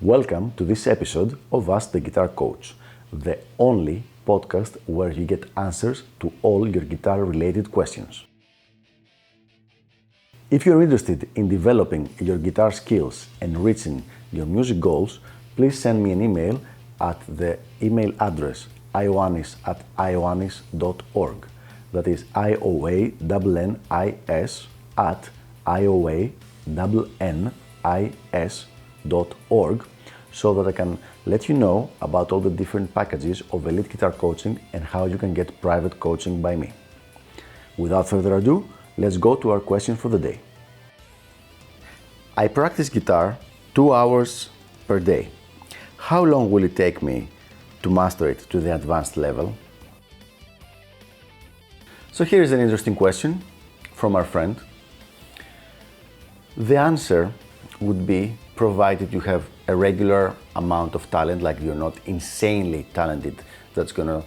Welcome to this episode of Ask the Guitar Coach, the only podcast where you get answers to all your guitar-related questions. If you're interested in developing your guitar skills and reaching your music goals, please send me an email at the email address ioannis@ioannis.org. That is ioannis@ioannis.org, so that I can let you know about all the different packages of elite guitar coaching and how you can get private coaching by me. Without further ado, let's go to our question for the day. I practice guitar 2 hours per day. How long will it take me to master it to the advanced level? So here is an interesting question from our friend. The answer would be, provided you have a regular amount of talent, like you're not insanely talented, that's gonna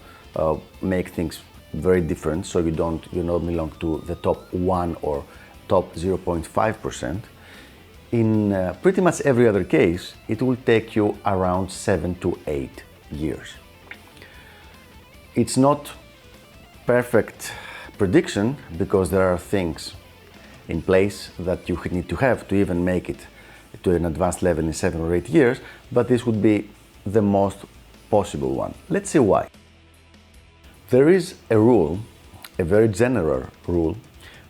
make things very different, so you don't belong to the top 1 or top 0.5%. In pretty much every other case, it will take you around 7 to 8 years. It's not perfect prediction, because there are things in place that you need to have to even make it to an advanced level in 7 or 8 years, but this would be the most possible one. Let's see why. There is a rule, a very general rule,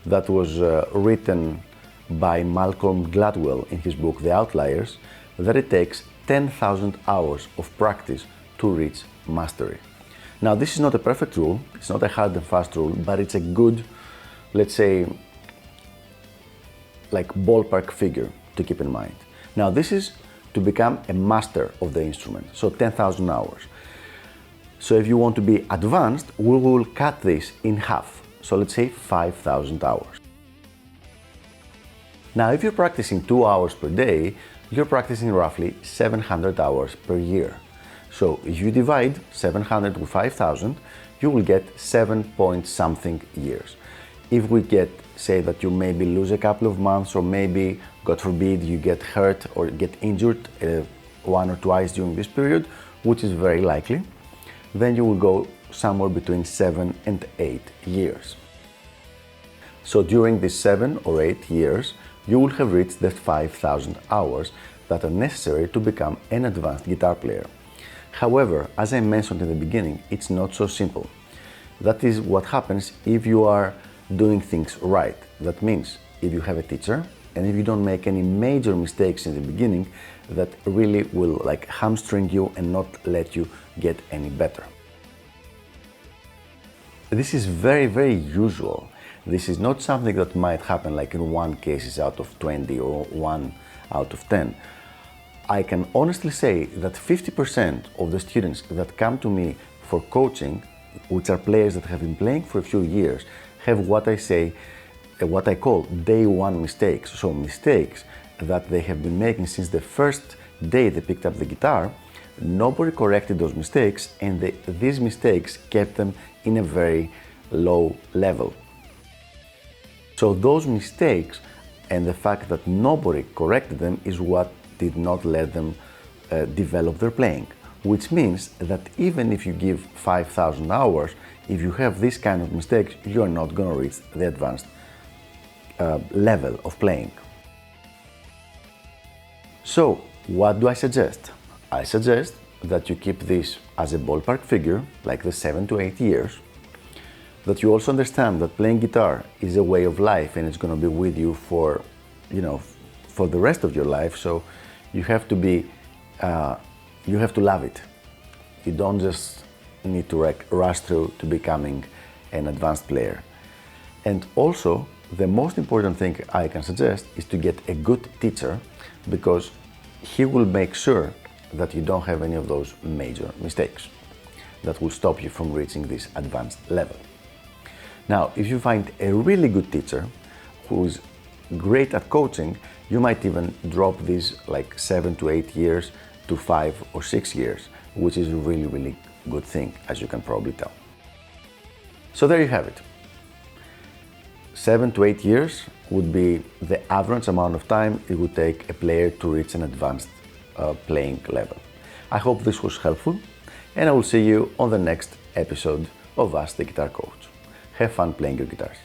that was written by Malcolm Gladwell in his book The Outliers, that it takes 10,000 hours of practice to reach mastery. Now, this is not a perfect rule, it's not a hard and fast rule, but it's a good, let's say, like ballpark figure to keep in mind. Now, this is to become a master of the instrument, so 10,000 hours. So if you want to be advanced, we will cut this in half, so let's say 5,000 hours. Now, if you're practicing 2 hours per day, you're practicing roughly 700 hours per year. So if you divide 700 with 5,000, you will get 7 point something years. If we say that you maybe lose a couple of months, or maybe, God forbid, you get hurt or get injured 1 or twice during this period, which is very likely, then you will go somewhere between 7 and 8 years. So during these 7 or 8 years, you will have reached the 5,000 hours that are necessary to become an advanced guitar player. However, as I mentioned in the beginning, it's not so simple. That is what happens if you are doing things right. That means if you have a teacher, and if you don't make any major mistakes in the beginning that really will hamstring you and not let you get any better. This is very, very usual. This is not something that might happen in 1 case out of 20 or 1 out of 10. I can honestly say that 50% of the students that come to me for coaching, which are players that have been playing for a few years, have what I call day 1 mistakes. So mistakes that they have been making since the first day they picked up the guitar. Nobody corrected those mistakes, and these mistakes kept them in a very low level. So those mistakes and the fact that nobody corrected them is what did not let them develop their playing. Which means that even if you give 5,000 hours, if you have this kind of mistakes, you're not going to reach the advanced level of playing. So, what do I suggest? I suggest that you keep this as a ballpark figure, like the 7 to 8 years, that you also understand that playing guitar is a way of life, and it's going to be with you for the rest of your life, so you have to love it. You don't just need to rush through to becoming an advanced player. And also, the most important thing I can suggest is to get a good teacher, because he will make sure that you don't have any of those major mistakes that will stop you from reaching this advanced level. Now, if you find a really good teacher who is great at coaching, you might even drop these 7 to 8 years to 5 or 6 years, which is really, really good thing, as you can probably tell. So there you have it. 7 to 8 years would be the average amount of time it would take a player to reach an advanced playing level. I hope this was helpful, and I will see you on the next episode of Ask the Guitar Coach. Have fun playing your guitars.